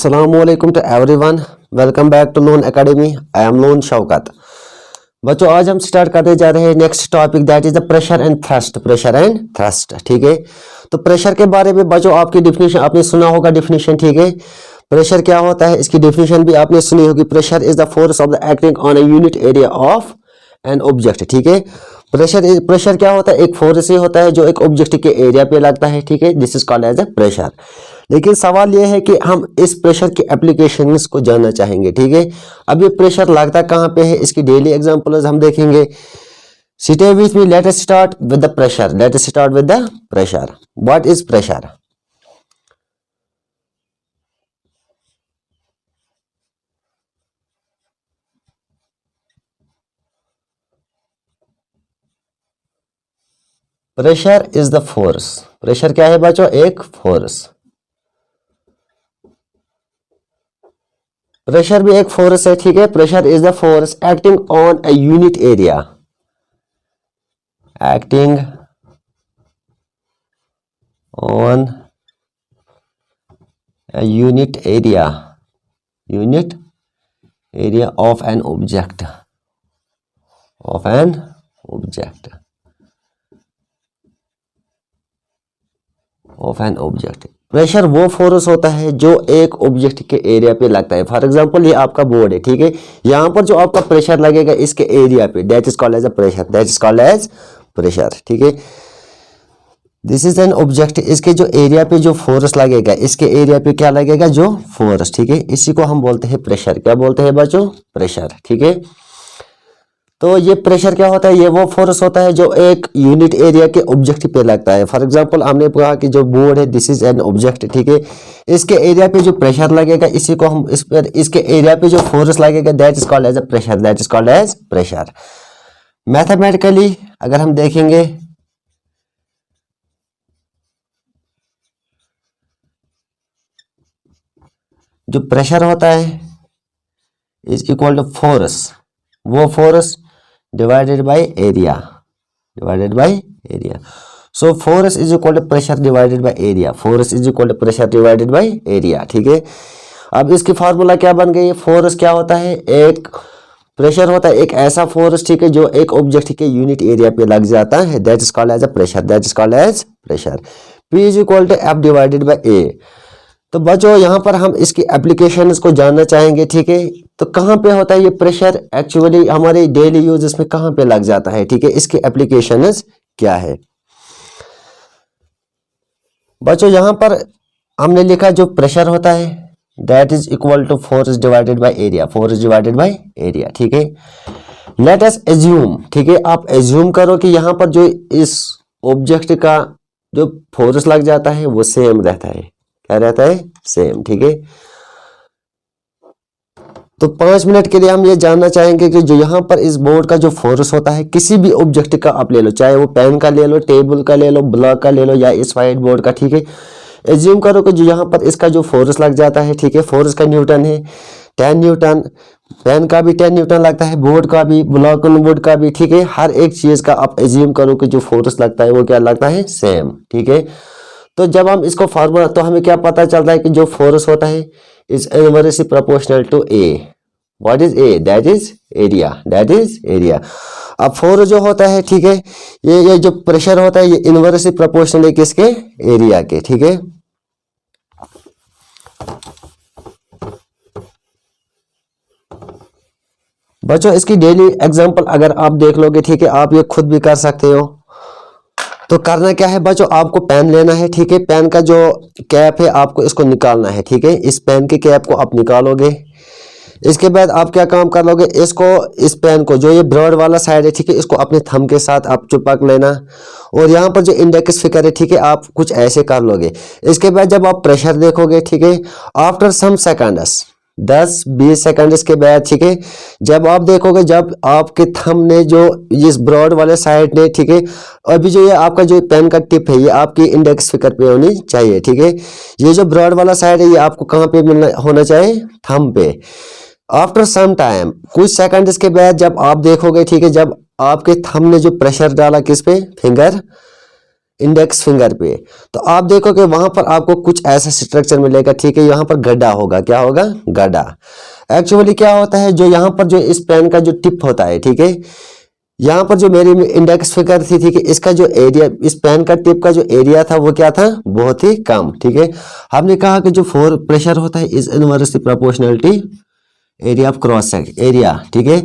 अस्सलामुअलैकुम to everyone. Welcome back to Lone academy. I am Lone Shaukat. बच्चों आज हम स्टार्ट करने जा रहे हैं next topic, that is the pressure and thrust. Pressure and thrust, ठीक है। तो प्रेशर के बारे में बच्चों आपकी डिफिनेशन आपने सुना होगा, डिफिनेशन, ठीक है। प्रेशर क्या होता है इसकी डिफिनेशन भी आपने सुनी होगी। Pressure is the force of the acting on a unit area of an object, ठीक है। प्रेशर क्या होता है, एक फोर्स ही होता है जो एक ऑब्जेक्ट के एरिया पे लगता है, ठीक है। This is called as a pressure. लेकिन सवाल यह है कि हम इस प्रेशर की एप्लीकेशंस को जानना चाहेंगे, ठीक है। अब ये प्रेशर लगता कहाँ पे है, इसकी डेली एग्जांपल्स हम देखेंगे। Stay with me, let us start with the pressure. Let us start with the pressure. What is pressure? Pressure is the force. Pressure क्या है बच्चों? एक फोर्स। प्रेशर भी एक फोर्स है, ठीक है। Pressure is the force acting on a unit area, acting on a unit area of an object, of an object, of an object। Pressure वो फोर्स होता है जो एक ऑब्जेक्ट के एरिया पे लगता है। फॉर एग्जांपल ये आपका बोर्ड है, ठीक है। यहाँ पर जो आपका प्रेशर लगेगा इसके एरिया पे, that is called as a pressure, that is called as pressure, ठीक है। दिस इज एन ऑब्जेक्ट, इसके जो एरिया पे जो फोर्स लगेगा, इसके एरिया पे क्या लगेगा, जो फोर्स, ठीक है। इसी को हम बोलते हैं प्रेशर। क्या बोलते हैं बच्चों? प्रेशर, ठीक है। तो ये प्रेशर क्या होता है? ये वो फोर्स होता है जो एक यूनिट एरिया के ऑब्जेक्ट पे लगता है। फॉर एग्जांपल हमने कहा कि जो बोर्ड है दिस इज एन ऑब्जेक्ट, ठीक है। इसके एरिया पे जो प्रेशर लगेगा, इसी को हम इस पर इसके एरिया पे जो फोर्स लगेगा that is called as a pressure, that is called as pressure. Mathematically अगर हम देखेंगे, जो प्रेशर होता है इज इक्वल टू फोर्स, वो force divided by area, divided by area. So force is equal to pressure divided by area, force is equal to pressure divided by area, ठीक है। अब इसकी फार्मूला क्या बन गई? फोर्स क्या होता है? एक प्रेशर होता है एक ऐसा फोर्स, ठीक है, जो एक ऑब्जेक्ट के यूनिट एरिया पे लग जाता है, that is called as a pressure, that is called as pressure. P is equal to F divided by A। तो बच्चों यहाँ पर हम इसकी एप्लीकेशंस को जानना चाहेंगे, ठीक है। तो कहाँ पे होता है ये प्रेशर? एक्चुअली हमारे डेली यूजेस में कहाँ पे लग जाता है, ठीक है। इसकी एप्लीकेशंस क्या है बच्चों? यहाँ पर हमने लिखा जो प्रेशर होता है that is equal to force divided by area, force divided by area, ठीक है। लेट अस एज्यूम, ठीक है, आप एज्यूम करो कि यहाँ पर जो इस ऑब्जेक्ट का जो फोर्स लग जाता है वो सेम रहता है। क्या रहता है? सेम, ठीक है। तो 5 मिनट के लिए हम ये जानना चाहेंगे कि जो यहाँ पर इस बोर्ड का जो फोर्स होता है, किसी भी ऑब्जेक्ट का आप ले लो, चाहे वो पेन का ले लो, टेबल का ले लो, ब्लॉक का ले लो, या इस व्हाइट बोर्ड का, ठीक है। एज्यूम करो कि जो यहाँ पर इसका जो फोर्स लग जाता है, ठीक है, फोर्स का न्यूटन है 10 न्यूटन, पेन का भी 10 न्यूटन लगता है, बोर्ड का भी, ब्लॉक बोर्ड का भी, ठीक है। हर एक चीज का आप एज्यूम करो कि जो फोर्स लगता है वो क्या लगता है? सेम, ठीक है। तो जब हम इसको फार्मूला, तो हमें क्या पता चलता है कि जो फोर्स होता है is inversely proportional to A. What is A? That is area, that is area. अब फोर्स जो होता है, ठीक है, ये जो प्रेशर होता है ये इनवर्सली प्रोपोर्शनल है किसके? एरिया के, ठीक है। बच्चों इसकी डेली एग्जांपल अगर आप देख लोगे, ठीक है, आप ये खुद भी कर सकते हो। तो करना क्या है बच्चों? आपको पेन लेना है, ठीक है। पेन का जो कैप है आपको इसको निकालना है, ठीक है। इस पेन के कैप को आप निकालोगे। इसके बाद आप क्या काम कर लोगे? इसको, इस पेन को, जो ये ब्रॉड वाला साइड है, ठीक है, इसको अपने थंब के साथ आप चिपक लेना। और यहाँ पर जो इंडेक्स फिंगर है, ठीक है, आप कुछ ऐसे कर लोगे। इसके बाद जब आप प्रेशर देखोगे, ठीक है, आफ्टर सम सेकंड्स, 10-20 सेकंड्स के बाद, ठीक है, जब आप देखोगे, जब आपके थंब ने जो इस ब्रॉड वाले साइड ने, ठीक है, अभी जो ये आपका जो पेन का टिप है ये आपकी इंडेक्स फिंगर पे होनी चाहिए, ठीक है। ये जो ब्रॉड वाला साइड है ये आपको कहाँ पे मिलना होना चाहिए? थंब पे। आफ्टर सम टाइम, कुछ सेकंड्स के बाद जब आप देखोगे, ठीक है, जब आपके थंब ने जो प्रेशर डाला किस पे? फिंगर इंडेक्स फिंगर पे, तो आप देखोगे वहां पर आपको कुछ ऐसा स्ट्रक्चर मिलेगा, ठीक है। यहाँ पर गड्ढा होगा, क्या होगा, गड्ढा। एक्चुअली क्या होता है, जो यहाँ पर जो इस पेन का जो टिप होता है, ठीक है, यहाँ पर जो मेरी इंडेक्स फिंगर थी, ठीक है, इसका जो एरिया, इस पेन का टिप का जो एरिया था वो क्या था, बहुत ही कम, ठीक है। हमने कहा कि जो फोर प्रेशर होता है is inversely proportional area of cross area, ठीक है।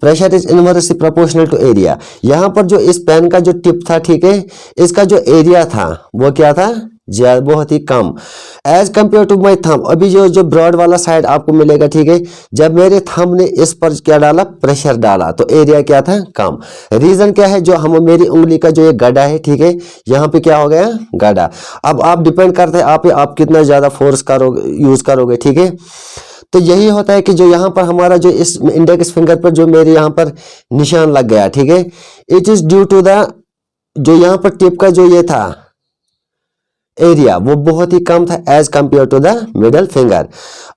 Pressure is inversely proportional to area. यहाँ पर जो इस पेन का जो टिप था, ठीक है, इसका जो एरिया था वो क्या था, बहुत ही कम as compare to my thumb. अभी जो जो ब्रॉड वाला साइड आपको मिलेगा, ठीक है, जब मेरे थंब ने इस पर क्या डाला, प्रेशर डाला, तो एरिया क्या था, कम। रीजन क्या है, जो हम मेरी उंगली का जो ये गड्ढा है, ठीक है, यहाँ पे क्या हो गया, गड्ढा। अब आप डिपेंड करते हैं आप कितना ज्यादा फोर्स करोगे, यूज करोगे, ठीक है। तो यही होता है कि जो यहाँ पर हमारा जो इस इंडेक्स फिंगर पर जो मेरे यहाँ पर निशान लग गया, ठीक है, it is due to the, जो यहाँ पर टिप का जो ये था एरिया वो बहुत ही कम था as compare to the middle finger.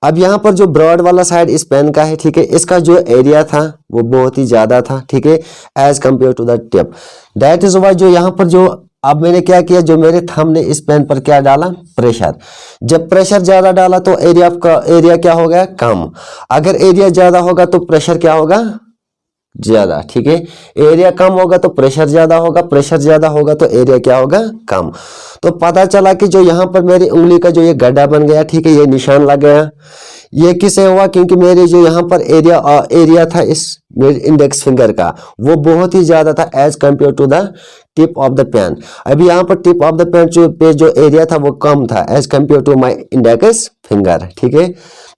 अब यहाँ पर जो ब्रॉड वाला साइड इस पेन का है, ठीक है, इसका जो एरिया था वो बहुत ही ज्यादा था, ठीक है, as compare to the tip. That is why जो यहाँ पर जो, अब मैंने क्या किया, जो मेरे थंब ने इस पेन पर क्या डाला, प्रेशर। जब प्रेशर ज्यादा डाला तो एरिया क्या हो गया, कम। अगर एरिया ज्यादा होगा तो प्रेशर क्या होगा, ज्यादा, ठीक है। एरिया कम होगा तो प्रेशर ज्यादा होगा, प्रेशर ज्यादा होगा तो एरिया क्या होगा, कम। तो पता चला कि जो यहाँ पर मेरी उंगली का जो ये गड्ढा बन गया, ठीक है, ये निशान लग गया, ये किसे हुआ, क्योंकि मेरे जो यहाँ पर एरिया था इस मेरे इंडेक्स फिंगर का वो बहुत ही ज्यादा था as compare to the tip of the pen. अभी यहाँ पर टिप ऑफ द पेन पे जो एरिया था वो कम था as compare to my index finger, ठीक है।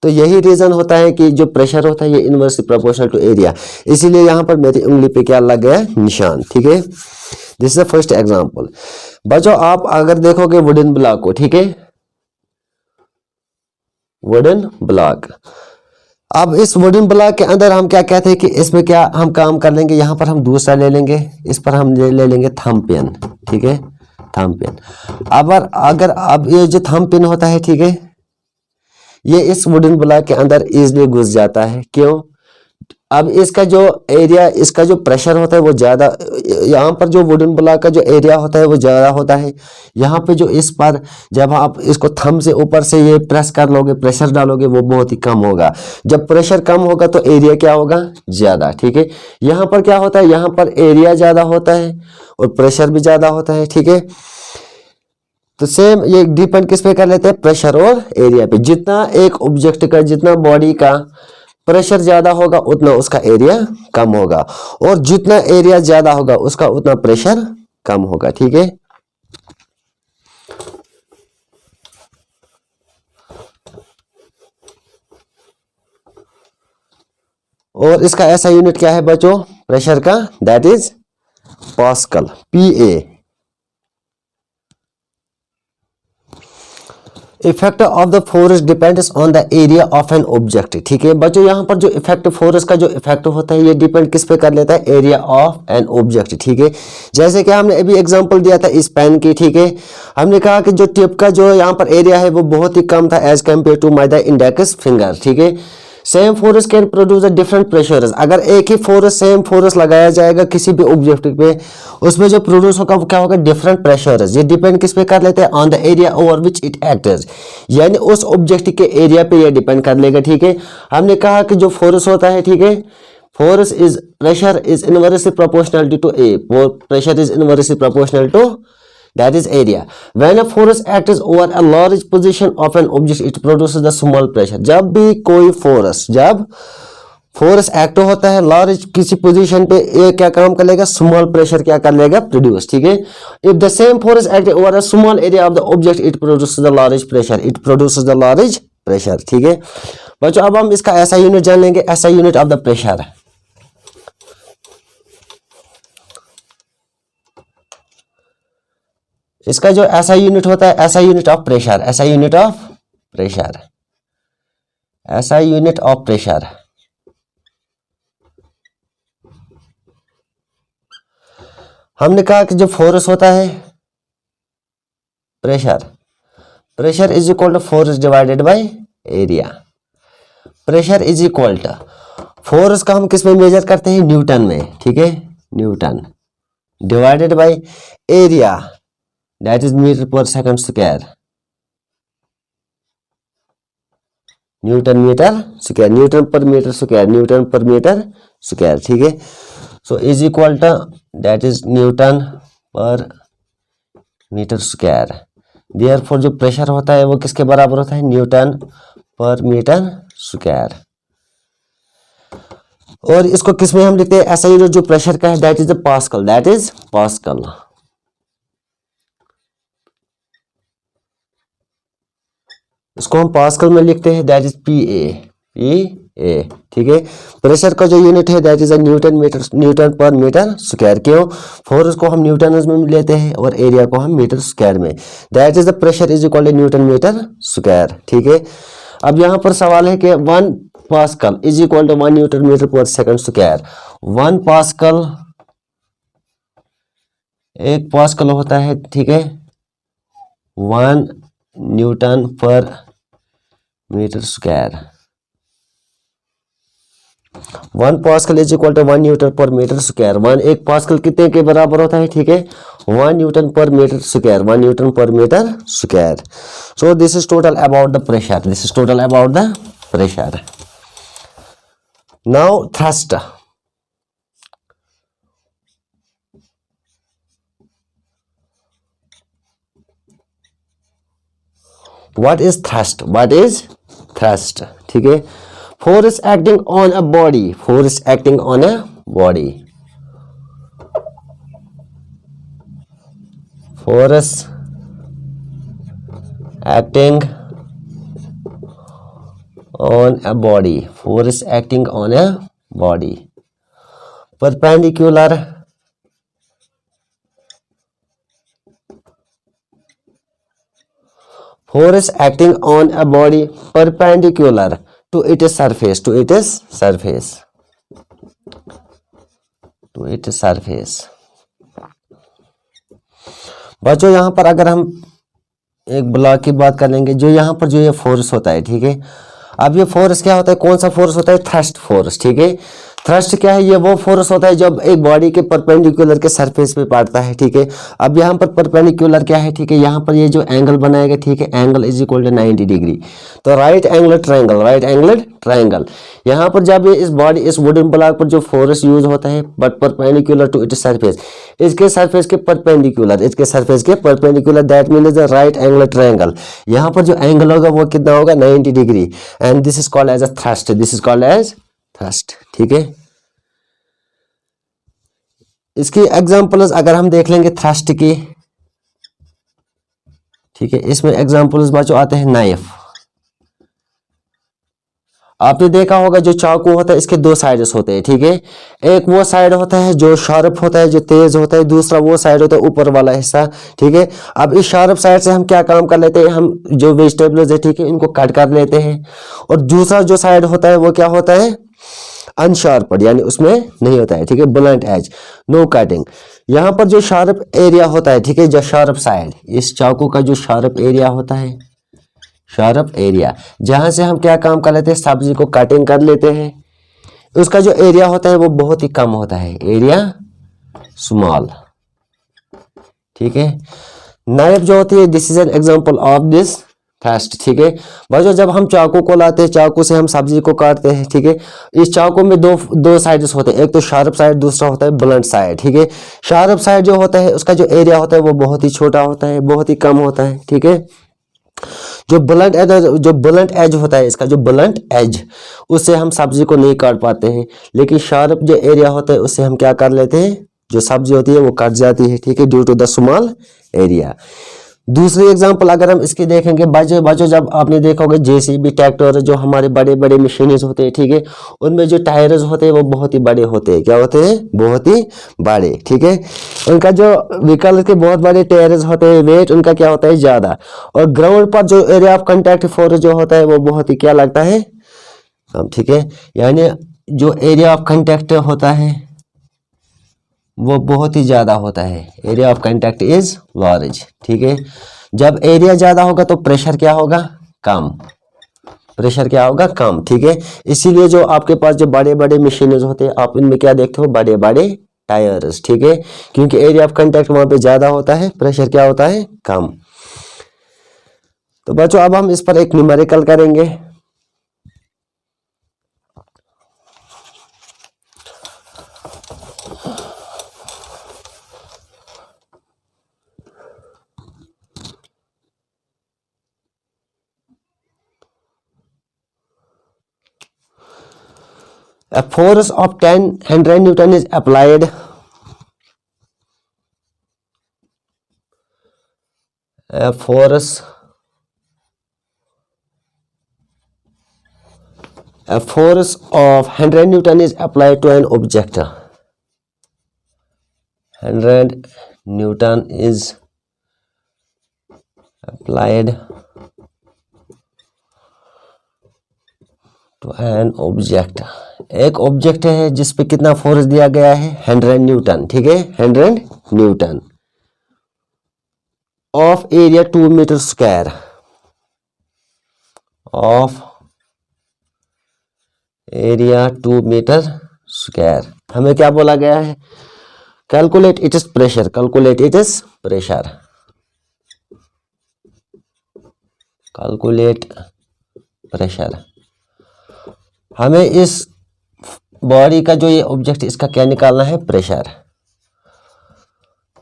तो यही रीजन होता है कि जो प्रेशर होता है ये इनवर्सली प्रोपोर्शनल टू एरिया, इसीलिए यहाँ पर मेरी उंगली पे क्या लग गया, निशान, ठीक है। This is the first example. बच्चों आप अगर देखोगे वुडन ब्लॉक को, ठीक है, वुडन ब्लॉक, अब इस वुडन ब्लॉक के अंदर हम क्या कहते हैं कि इसमें क्या हम काम कर लेंगे, यहाँ पर हम दूसरा ले लेंगे, इस पर हम ले लेंगे थंब पेन, ठीक है, थंब पेन। अगर अब ये जो थंब पेन होता है, ठीक है, ये इस वुडन ब्लॉक के अंदर इजीली घुस जाता है, क्यों, अब इसका जो एरिया, इसका जो प्रेशर होता है वो ज्यादा, यहाँ पर जो वुडन ब्लॉक का जो एरिया होता है वो ज्यादा होता है। यहाँ पे जो इस पर जब आप इसको थंब से ऊपर से ये प्रेस कर लोगे, प्रेशर डालोगे, वो बहुत ही कम होगा। जब प्रेशर कम होगा तो एरिया क्या होगा, ज्यादा, ठीक है। यहाँ पर क्या होता है, यहाँ पर एरिया ज्यादा होता है और प्रेशर भी ज्यादा होता है, ठीक है। तो सेम ये डिपेंड किस पे कर लेते हैं, प्रेशर और एरिया पे। जितना एक ऑब्जेक्ट का, जितना बॉडी का प्रेशर ज्यादा होगा उतना उसका एरिया कम होगा, और जितना एरिया ज्यादा होगा उसका उतना प्रेशर कम होगा, ठीक है। और इसका ऐसा यूनिट क्या है बच्चों, प्रेशर का, that is pascal, PA। Effect of the force depends on the area of an object, ठीक है बच्चों। यहाँ पर जो इफेक्ट, फोर्स का जो इफेक्ट होता है ये डिपेंड किस पे कर लेता है, एरिया ऑफ एन ऑब्जेक्ट, ठीक है। जैसे कि हमने अभी एग्जांपल दिया था इस पेन की, ठीक है, हमने कहा कि जो टिप का जो यहाँ पर एरिया है वो बहुत ही कम था as compare to my the index finger, ठीक है। Same force can produce a different pressures. अगर एक ही फोर्स, सेम फोर्स लगाया जाएगा किसी भी ऑब्जेक्ट पे, उसमें जो प्रोड्यूस होगा वो क्या होगा, डिफरेंट प्रेशर्स। ये डिपेंड किस पे कर लेते हैं, on the area over which it acts, यानी उस ऑब्जेक्ट के एरिया पे ये डिपेंड कर लेगा, ठीक है। हमने कहा कि जो फोर्स होता है, ठीक है, force is, pressure is inversely proportional to A, pressure is inversely proportional to that is area. When a force acts over a large position of an object, it produces the small pressure. जब भी कोई force, जब force act होता है large किसी position पे, ये क्या काम कर लेगा, स्मॉल प्रेशर क्या कर लेगा, प्रोड्यूस, ठीक है। If the same force act over a small area of the object, it produces the large pressure, it produces the large pressure, ठीक है बच्चों। अब हम इसका ऐसा यूनिट जान लेंगे, ऐसा यूनिट ऑफ द प्रेशर। इसका जो ऐसा यूनिट होता है, ऐसा यूनिट ऑफ प्रेशर, ऐसा यूनिट ऑफ प्रेशर, ऐसा यूनिट ऑफ प्रेशर। हमने कहा कि जो फोर्स होता है, pressure, pressure is equal to force divided by area. Pressure is equal to, force का हम किस में मेजर करते हैं, न्यूटन में, ठीक है, newton, divided by area, that is metre per second square, newton metre square, newton per metre square, newton per metre square, ठीक है। So is equal to that is newton per metre square. Therefore जो pressure होता है वो किसके बराबर होता है, न्यूटन पर मीटर स्क्वायर। और इसको किस में हम लिखते हैं, ऐसा ही जो प्रेशर का है that is the pascal, that is pascal. इसको हम पास्कल में लिखते हैं दैट इज पी ए, ठीक है। प्रेशर का जो यूनिट है that is a Newton per metre square. क्यों, फोर्स को हम न्यूटन में लेते हैं और एरिया को हम मीटर स्क्वायर में। That is the pressure is equal to newton metre square, ठीक है। अब यहाँ पर सवाल है कि 1 pascal is equal to 1 newton metre per second square. 1 pascal, एक पास्कल होता है, ठीक है, 1 newton per metre square. 1 pascal is equal to 1 newton per metre square. 1 pascal कितने के बराबर होता है, ठीक है, 1 newton per metre square, 1 newton per metre square. So this is total about the pressure, this is total about the pressure. Now thrust. What is thrust? What is thrust? ठीक है, force acting on a body, force acting on a body, force acting on a body, force acting on a body, perpendicular force acting on a body perpendicular to its surface, to its surface, to its surface। बच्चों यहाँ पर अगर हम एक block की बात कर लेंगे, जो यहाँ पर जो ये फोर्स होता है, ठीक है। अब ये फोर्स क्या होता है, कौन सा फोर्स होता है, थ्रस्ट फोर्स, ठीक है। थ्रस्ट क्या है, ये वो फोर्स होता है जब एक बॉडी के परपेंडिकुलर के सरफेस पे पड़ता है, ठीक है। अब यहाँ पर परपेंडिकुलर क्या है, ठीक है, यहाँ पर ये जो एंगल बनाएगा, ठीक है, angle is equal to 90 degree. तो right angle triangle, right angle triangle. यहाँ पर जब ये इस बॉडी, इस वुडन ब्लॉक पर जो फोर्स यूज होता है but perpendicular to its surface, इसके सरफेस के परपेंडिकुलर, इसके सरफेस के perpendicular, that means the right angle triangle. यहाँ पर जो एंगल होगा वो कितना होगा, 90 degree, and this is called as a thrust, this is called as thrust, ठीक है। इसकी एग्जांपल्स अगर हम देख लेंगे थ्रस्ट की, ठीक है, इसमें एग्जांपल्स बच्चों आते हैं नाइफ। आपने देखा होगा जो चाकू होता है इसके 2 साइड्स होते हैं, ठीक है। एक वो साइड होता है जो शार्प होता है, जो तेज होता है, दूसरा वो साइड होता है ऊपर वाला हिस्सा, ठीक है। अब इस शार्प साइड से हम क्या काम कर लेते हैं, हम जो वेजिटेबल्स है, ठीक है, इनको कट कर लेते हैं। और दूसरा जो साइड होता है वो क्या होता है, अनशार्पड, यानी उसमें नहीं होता है, ठीक है, ब्लंट एज, नो कटिंग। यहाँ पर जो शार्प एरिया होता है, ठीक है, जो शार्प साइड, इस चाकू का जो शार्प एरिया होता है, शार्प एरिया, जहां से हम क्या काम कर लेते हैं, सब्जी को कटिंग कर लेते हैं, उसका जो एरिया होता है वो बहुत ही कम होता है, एरिया स्मॉल, ठीक है। नाइफ जो होती है, this is an example of this thrust, ठीक है। बच्चों जब हम चाकू को लाते हैं, चाकू से हम सब्जी को काटते हैं, ठीक है। इस चाकू में दो साइड्स होते हैं, एक तो शार्प साइड, दूसरा होता है ब्लंट साइड, ठीक है। शार्प साइड जो होता है उसका जो एरिया होता है वो बहुत ही छोटा होता है, बहुत ही कम होता है, ठीक है। जो ब्लंट एज होता है, इसका जो ब्लंट एज, उससे हम सब्जी को नहीं काट पाते हैं। लेकिन शार्प जो एरिया होता है उससे हम क्या कर लेते हैं, जो सब्जी होती है वो कट जाती है, ठीक है, due to the small area. दूसरी एग्जांपल अगर हम इसकी देखेंगे, बच्चों जब आपने देखा होगा जेसीबी, ट्रैक्टर, जो हमारे बड़े बड़े मशीन्स होते हैं, ठीक है, उनमें जो टायर्स होते हैं वो बहुत ही बड़े होते हैं, क्या होते हैं, बहुत ही बड़े, ठीक है। उनका जो व्हीकल के बहुत बड़े टायर्स होते हैं, वेट उनका क्या होता है, ज्यादा। और ग्राउंड पर जो एरिया ऑफ कंटैक्ट फोर्स जो होता है वो बहुत ही क्या लगता है, कम, ठीक है। यानी जो एरिया ऑफ कंटैक्ट होता है वो बहुत ही ज्यादा होता है, area of contact is large, ठीक है। जब एरिया ज्यादा होगा तो प्रेशर क्या होगा, कम, प्रेशर क्या होगा, कम, ठीक है। इसीलिए जो आपके पास जो बड़े बड़े मशीन होते हैं, आप इनमें क्या देखते हो, बड़े बड़े टायर्स, ठीक है, क्योंकि एरिया ऑफ कांटेक्ट वहां पे ज्यादा होता है, प्रेशर क्या होता है, कम। तो बच्चों अब हम इस पर एक न्यूमेरिकल करेंगे। A force of 100 Newton is applied. A force of 100 Newton is applied to an object. 100 Newton is applied to an object. एक ऑब्जेक्ट है जिस पे कितना फोर्स दिया गया है, 100 न्यूटन, ठीक है, 100 newton of area 2 metre square, of area 2 metre square. हमें क्या बोला गया है, calculate it is pressure, calculate it is pressure, calculate pressure. हमें इस बॉडी का जो ये ऑब्जेक्ट इसका क्या निकालना है, प्रेशर।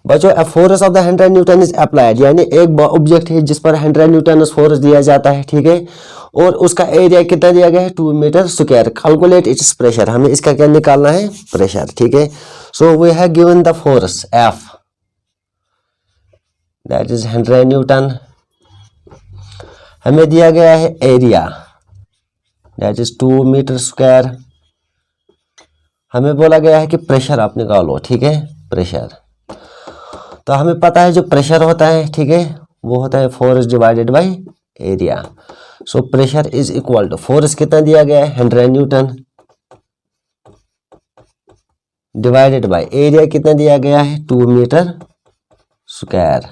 बच्चों a force of the 100 Newton is applied, यानी एक ऑब्जेक्ट है जिस पर 100 न्यूटन फोर्स दिया जाता है, ठीक है, और उसका एरिया कितना दिया गया है, 2 metre square. Calculate its pressure, हमें इसका क्या निकालना है, प्रेशर, ठीक है। So we have given the force F, that is 100 newton. हमें दिया गया है area, that is 2 metre square. हमें बोला गया है कि प्रेशर आप निकालो, ठीक है, प्रेशर। तो हमें पता है जो प्रेशर होता है, ठीक है, वो होता है force divided by area. So pressure is equal to, force कितना दिया गया है, 100 न्यूटन, डिवाइडेड बाय एरिया कितना दिया गया है, 2 metre square.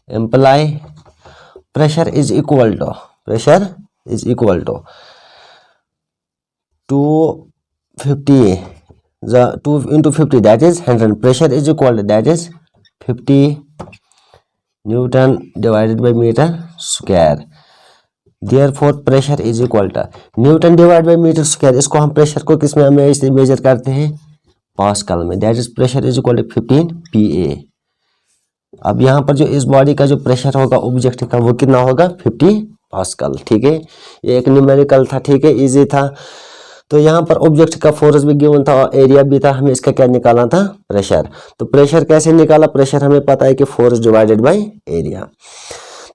Apply pressure is equal to, pressure is equal to 250 2 into 50 that is 100, pressure is equal to that is 50 Newton divided by meter square, therefore pressure is equal to Newton divided by meter square। इसको हम pressure को किस में major करते हैं, pascal में, that is pressure is equal to 15 PA। अब यहाँ पर जो इस बॉडी का जो प्रेशर होगा ऑब्जेक्ट का वो कितना होगा, 50 पास्कल, ठीक है। ये एक न्यूमेरिकल था, ठीक है, इजी था। तो यहाँ पर ऑब्जेक्ट का फोर्स भी गिवन था और एरिया भी था, हमें इसका क्या निकालना था, प्रेशर। तो प्रेशर कैसे निकाला, प्रेशर हमें पता है कि फोर्स डिवाइडेड बाय एरिया।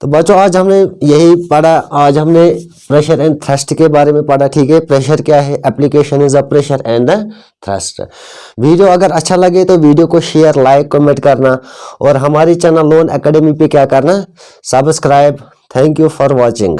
तो बच्चों आज हमने यही पढ़ा, आज हमने प्रेशर एंड थ्रस्ट के बारे में पढ़ा, ठीक है। प्रेशर क्या है, application is a pressure and the thrust. Video अगर अच्छा लगे तो वीडियो को शेयर, लाइक, कमेंट करना, और हमारी चैनल लोन एकेडमी पे क्या करना, subscribe. Thank you for watching.